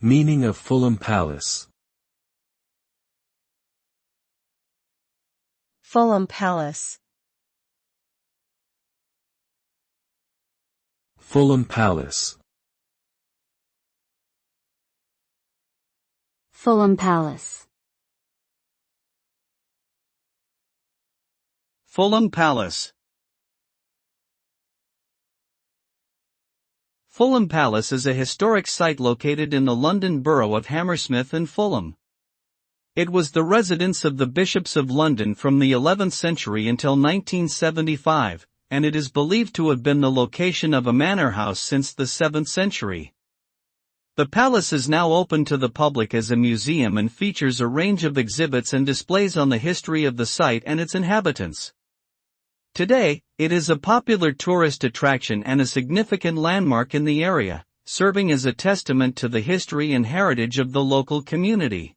Meaning of Fulham Palace. Fulham Palace. Fulham Palace. Fulham Palace. Fulham Palace. Fulham Palace is a historic site located in the London borough of Hammersmith and Fulham. It was the residence of the bishops of London from the 11th century until 1975, and it is believed to have been the location of a manor house since the 7th century. The palace is now open to the public as a museum and features a range of exhibits and displays on the history of the site and its inhabitants. Today, it is a popular tourist attraction and a significant landmark in the area, serving as a testament to the history and heritage of the local community.